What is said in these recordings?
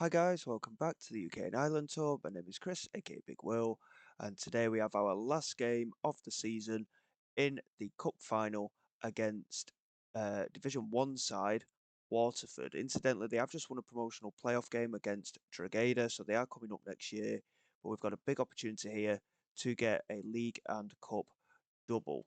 Hi guys, welcome back to the UK and Ireland tour. My name is Chris, aka Big Will, and today we have our last game of the season in the cup final against Division 1 side Waterford. Incidentally, they have just won a promotional playoff game against Drogheda, so they are coming up next year, but we've got a big opportunity here to get a league and cup double.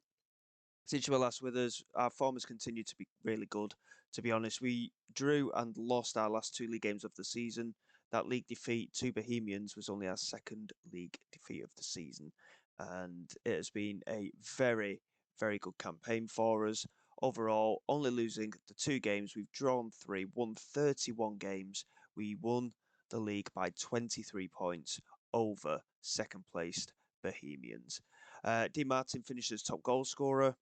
Since you were last with us, our form has continued to be really good. To be honest, we drew and lost our last two league games of the season. That league defeat to Bohemians was only our second league defeat of the season. And it has been a very, very good campaign for us. Overall, only losing the two games. We've drawn three, won 31 games. We won the league by 23 points over second placed Bohemians. Dean Martin finished as top goal scorer,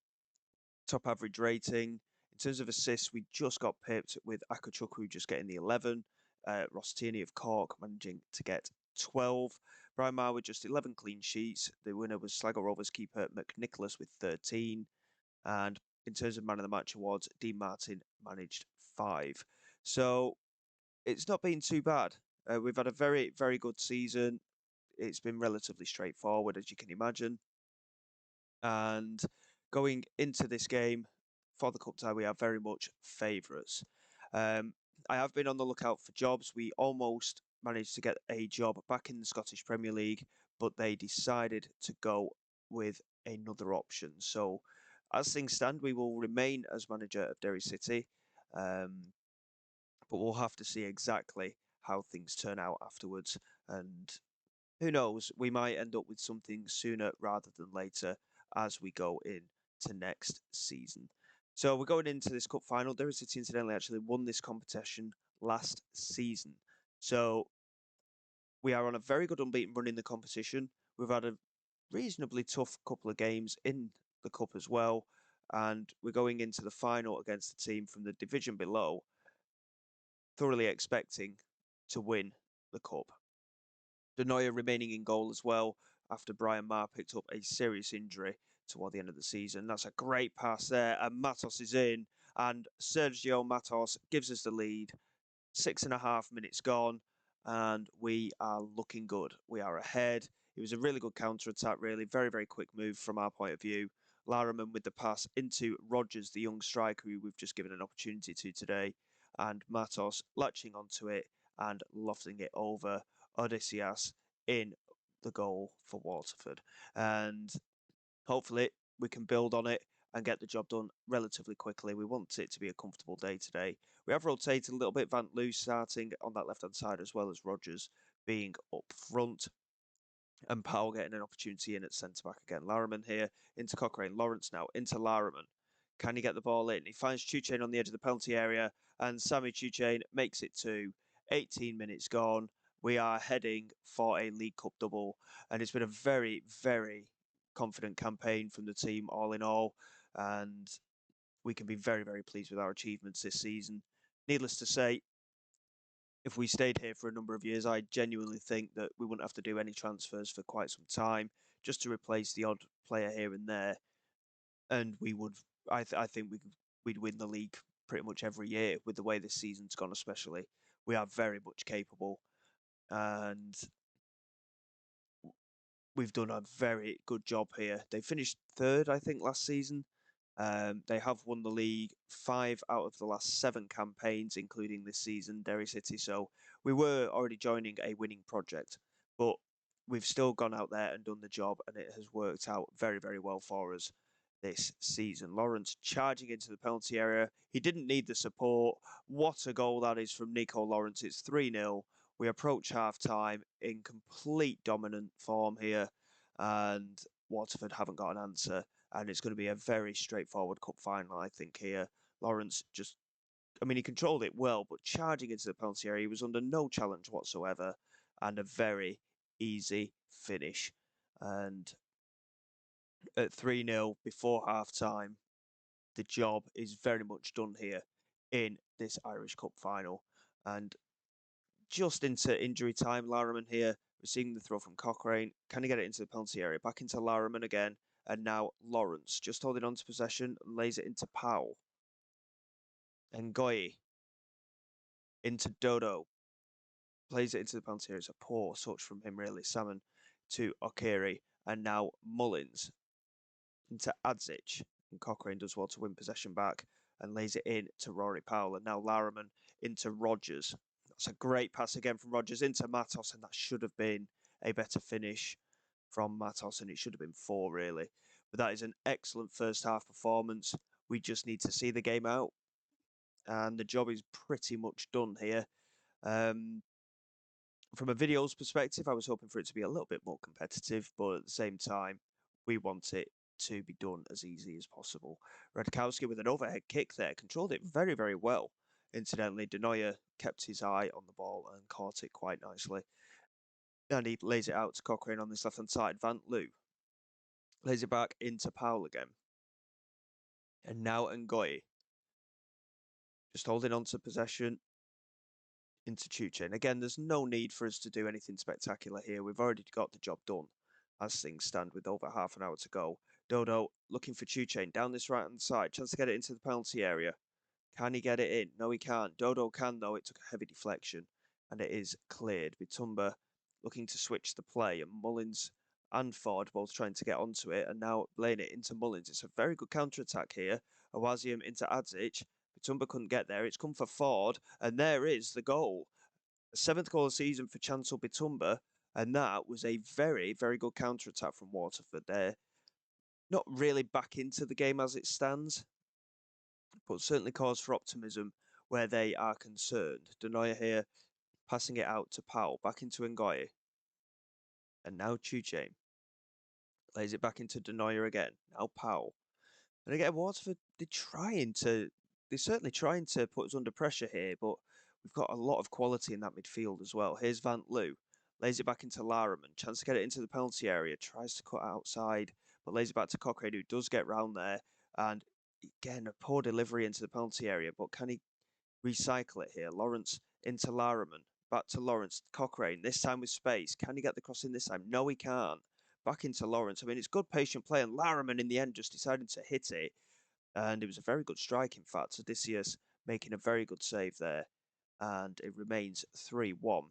top average rating. In terms of assists, we just got pipped with Akachukwu just getting the 11. Ross Tierney of Cork managing to get 12. Brian Maher with just 11 clean sheets. The winner was Sligo Rovers keeper McNicholas with 13. And in terms of man of the match awards, Dean Martin managed 5. So it's not been too bad. We've had a very, very good season. It's been relatively straightforward, as you can imagine. And going into this game for the cup tie, we are very much favourites. Um, I have been on the lookout for jobs. We almost managed to get a job back in the Scottish Premier League, but they decided to go with another option. So, as things stand, we will remain as manager of Derry City, um, but we'll have to see exactly how things turn out afterwards. And who knows, we might end up with something sooner rather than later as we go into next season. So we're going into this cup final. Derry City incidentally actually won this competition last season. So we are on a very good unbeaten run in the competition. We've had a reasonably tough couple of games in the cup as well. And we're going into the final against the team from the division below, thoroughly expecting to win the cup. De Neuer remaining in goal as well after Brian Maher picked up a serious injury toward the end of the season. That's a great pass there, and Matos is in, and Sergio Matos gives us the lead. 6.5 minutes gone, and we are looking good. We are ahead. It was a really good counter attack, really. Very, very quick move from our point of view. Laraman with the pass into Rogers, the young striker who we've just given an opportunity to today, and Matos latching onto it and lofting it over Odysseas in the goal for Waterford. And hopefully we can build on it and get the job done relatively quickly. We want it to be a comfortable day today. We have rotated a little bit. Van Loo starting on that left-hand side as well as Rogers being up front. And Powell getting an opportunity in at centre-back again. Laraman here into Cochrane. Lawrence now into Laraman. Can he get the ball in? He finds Chuchain on the edge of the penalty area, and Sammy Chuchain makes it 18 minutes gone. We are heading for a League Cup double, and it's been a very, very confident campaign from the team all in all, and we can be very, very pleased with our achievements this season. Needless to say, if we stayed here for a number of years, I genuinely think that we wouldn't have to do any transfers for quite some time, just to replace the odd player here and there, and we would. I think we'd win the league pretty much every year with the way this season's gone. Especially, we are very much capable, and we've done a very good job here. They finished third, I think, last season. They have won the league 5 out of the last 7 campaigns, including this season, Derry City. So we were already joining a winning project, but we've still gone out there and done the job, and it has worked out very, very well for us this season. Lawrence charging into the penalty area. He didn't need the support. What a goal that is from Nico Lawrence. It's 3-0. We approach half time in complete dominant form here, and Waterford haven't got an answer. And it's going to be a very straightforward cup final, I think, here. Lawrence just, I mean, he controlled it well, but charging into the penalty area, he was under no challenge whatsoever, and a very easy finish. And at 3-0 before half time, the job is very much done here in this Irish Cup final. And just into injury time, Laraman here receiving the throw from Cochrane. Can he get it into the penalty area? Back into Laraman again. And now Lawrence just holding on to possession, lays it into Powell. And Goyi into Dodo. plays it into the penalty area. It's a poor touch from him, really. Salmon to Okiri, and now Mullins into Adzic. And Cochrane does well to win possession back and lays it in to Rory Powell. And now Larriman into Rogers. That's a great pass again from Rogers into Matos, and that should have been a better finish from Matos, and it should have been 4, really. But that is an excellent first half performance. We just need to see the game out, and the job is pretty much done here. From a videos perspective, I was hoping for it to be a little bit more competitive, but at the same time, we want it to be done as easy as possible. Radkowski with an overhead kick there, controlled it very, very well. Incidentally, Denoyer kept his eye on the ball and caught it quite nicely. And he lays it out to Cochrane on this left-hand side. Van Loo lays it back into Powell again. And now Ngoyi. Just holding on to possession into Chuche. And again, there's no need for us to do anything spectacular here. We've already got the job done as things stand with over half an hour to go. Dodo looking for Chuche down this right-hand side. Chance to get it into the penalty area. Can he get it in? No, he can't. Dodo can, though. It took a heavy deflection, and it is cleared. Bitumba looking to switch the play, and Mullins and Ford both trying to get onto it, and now laying it into Mullins. It's a very good counter-attack here. Awazium into Adzic. Bitumba couldn't get there. It's come for Ford, and there is the goal. The 7th goal of the season for Chancel Bitumba, and that was a very, very good counter-attack from Waterford there. Not really back into the game as it stands, but certainly cause for optimism where they are concerned. Denoyer here passing it out to Powell, back into Ngoye. And now Chuche lays it back into Denoyer again. Now Powell. And again, Waterford, they're certainly trying to put us under pressure here, but we've got a lot of quality in that midfield as well. Here's Van Loo. Lays it back into Larriman. Chance to get it into the penalty area. Tries to cut outside, but lays it back to Cochrane, who does get round there. And again, a poor delivery into the penalty area, but can he recycle it here? Lawrence into Larriman. Back to Lawrence. Cochrane, this time with space. Can he get the cross in this time? No, he can't. Back into Lawrence. I mean, it's good patient play, and Larriman in the end just decided to hit it. And it was a very good strike, in fact. Odysseus making a very good save there. And it remains 3-1.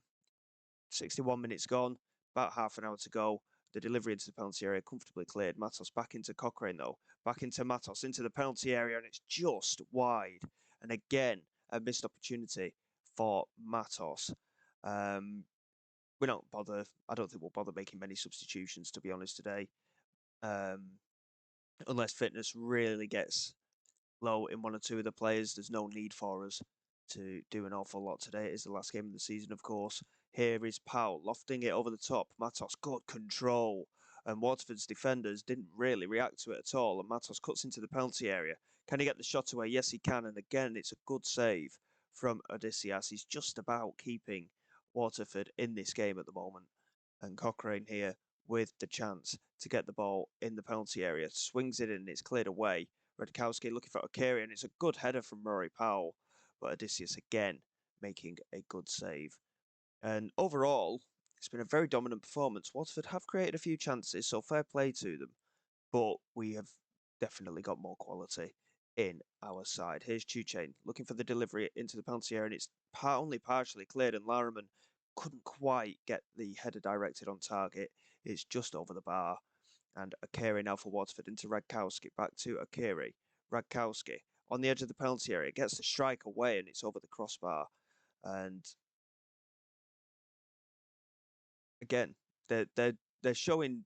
61 minutes gone, about half an hour to go. The delivery into the penalty area comfortably cleared. Matos back into Cochrane, though. Back into Matos, into the penalty area, and it's just wide. And again, a missed opportunity for Matos. We don't bother. I don't think we'll bother making many substitutions, to be honest, today. Unless fitness really gets low in one or two of the players, there's no need for us to do an awful lot today. It is the last game of the season, of course. Here is Powell lofting it over the top. Matos, good control. And Waterford's defenders didn't really react to it at all. And Matos cuts into the penalty area. Can he get the shot away? Yes, he can. And again, it's a good save from Odysseus. He's just about keeping Waterford in this game at the moment. And Cochrane here with the chance to get the ball in the penalty area. Swings it in and it's cleared away. Radkowski looking for Okiri, and it's a good header from Rory Powell. But Odysseus again making a good save. And overall, it's been a very dominant performance. Waterford have created a few chances, so fair play to them. But we have definitely got more quality in our side. Here's Chuchain looking for the delivery into the penalty area, and it's only partially cleared, and Larriman couldn't quite get the header directed on target. It's just over the bar. And Akiri now for Waterford into Radkowski. Back to Akiri. Radkowski on the edge of the penalty area. Gets the strike away and it's over the crossbar. And again, they're showing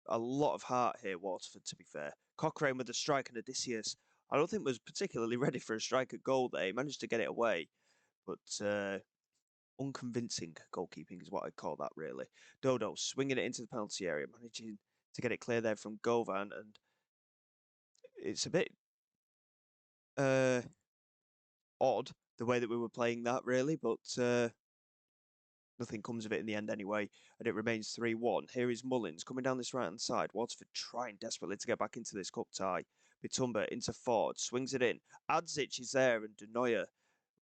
a lot of heart here, Waterford, to be fair. Cochrane with the strike, and Odysseus, I don't think was particularly ready for a strike at goal there. He managed to get it away. But unconvincing goalkeeping is what I'd call that, really. Dodo swinging it into the penalty area, managing to get it clear there from Govan, and it's a bit odd the way that we were playing that, really, but nothing comes of it in the end anyway, and it remains 3-1. Here is Mullins coming down this right-hand side. Waterford trying desperately to get back into this cup tie. Bitumba into Ford, swings it in. Adzic is there, and Denoyer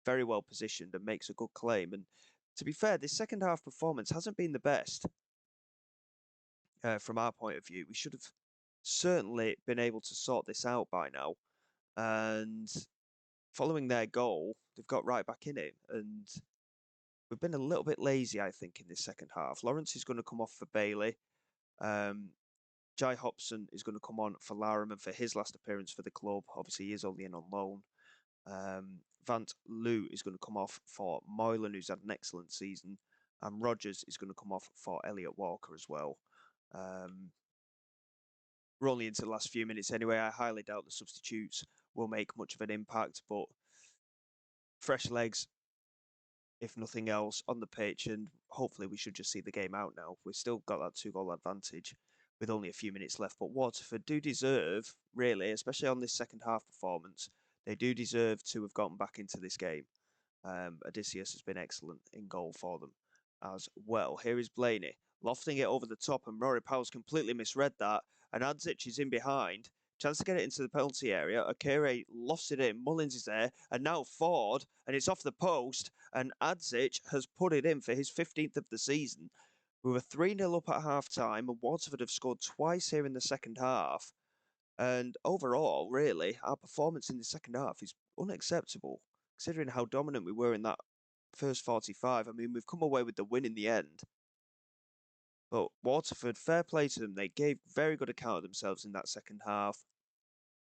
very well positioned and makes a good claim. And to be fair, this second half performance hasn't been the best from our point of view. We should have certainly been able to sort this out by now. And following their goal, they've got right back in it. And we've been a little bit lazy, I think, in this second half. Lawrence is going to come off for Bailey. Jai Hobson is going to come on for Larriman for his last appearance for the club. Obviously, he is only in on loan. Vant Lou is going to come off for Moylan, who's had an excellent season. And Rogers is going to come off for Elliot Walker as well. We're only into the last few minutes anyway. I highly doubt the substitutes will make much of an impact, but fresh legs, if nothing else, on the pitch, and hopefully we should just see the game out now. We've still got that 2-goal advantage with only a few minutes left, but Waterford do deserve, really, especially on this second half performance, they do deserve to have gotten back into this game. Odysseus has been excellent in goal for them as well. Here is Blaney lofting it over the top, and Rory Powell's completely misread that, and Adzic is in behind. Chance to get it into the penalty area. Akere lofts it in. Mullins is there, and now Ford, and it's off the post, and Adzic has put it in for his 15th of the season. We were 3-0 up at half-time, and Waterford have scored twice here in the second half. And overall, really, our performance in the second half is unacceptable, considering how dominant we were in that first 45. I mean, we've come away with the win in the end. But Waterford, fair play to them. They gave very good account of themselves in that second half.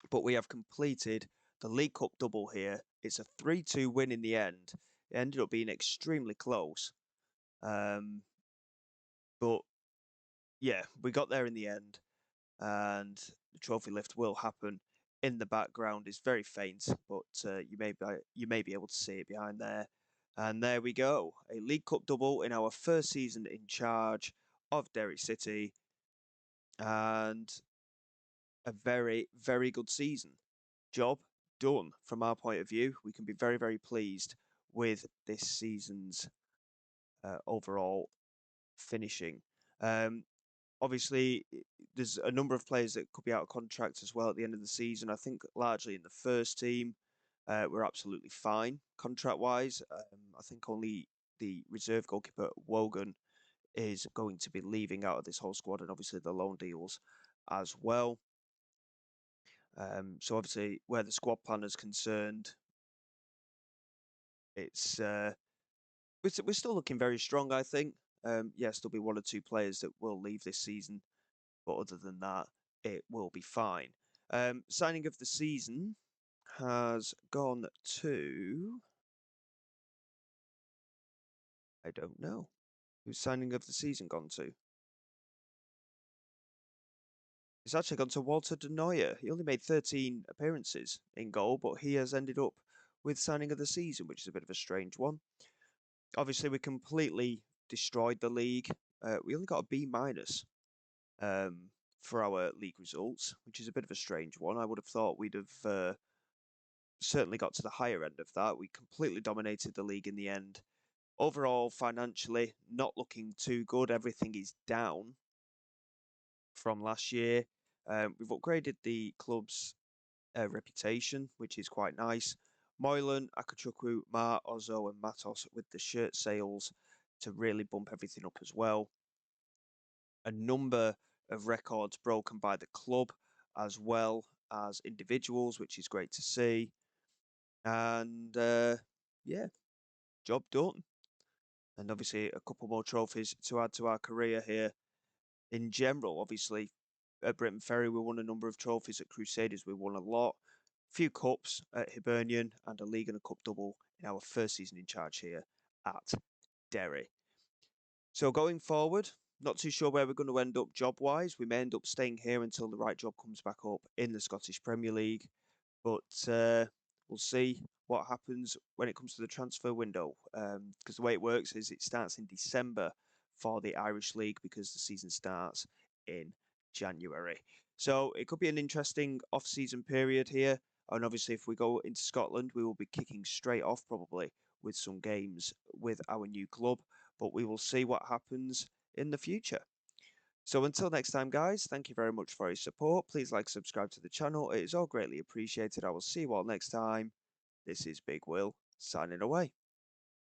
But we have completed the League Cup double here. It's a 3-2 win in the end. It ended up being extremely close. But yeah, we got there in the end. And the trophy lift will happen in the background. It's very faint, but you may be able to see it behind there. And there we go, a League Cup double in our first season in charge of Derry City, and a very, very good season. Job done from our point of view. We can be very, very pleased with this season's overall finishing. Obviously, there's a number of players that could be out of contract as well at the end of the season. I think largely in the first team, we're absolutely fine contract-wise. I think only the reserve goalkeeper, Wogan, is going to be leaving out of this whole squad, and obviously the loan deals as well. So obviously, where the squad plan is concerned, it's we're still looking very strong, I think. Yes, there'll be one or two players that will leave this season, but other than that, it will be fine. Signing of the season has gone to... I don't know. Who's signing of the season gone to? It's actually gone to Walter de Neuer. He only made 13 appearances in goal, but he has ended up with signing of the season, which is a bit of a strange one. Obviously, we completely destroyed the league. We only got a B minus for our league results, which is a bit of a strange one. I would have thought we'd have certainly got to the higher end of that. We completely dominated the league in the end. Overall, financially, not looking too good. Everything is down from last year. We've upgraded the club's reputation, which is quite nice. Moylan, Akachukwu, Ma, Ozo, and Matos with the shirt sales to really bump everything up as well. A number of records broken by the club as well as individuals, which is great to see. And yeah, job done. And obviously a couple more trophies to add to our career here. In general, obviously, at Britain Ferry, we won a number of trophies. At Crusaders, we won a lot. A few cups at Hibernian, and a league and a cup double in our first season in charge here at Derry. So going forward, not too sure where we're going to end up job-wise. We may end up staying here until the right job comes back up in the Scottish Premier League. But we'll see what happens when it comes to the transfer window. Because the way it works is it starts in December for the Irish League, because the season starts in January. So it could be an interesting off-season period here. And obviously, if we go into Scotland, we will be kicking straight off probably with some games with our new club. But we will see what happens in the future. So until next time, guys, thank you very much for your support. Please like, subscribe to the channel. It is all greatly appreciated. I will see you all next time. This is Big Will, signing away.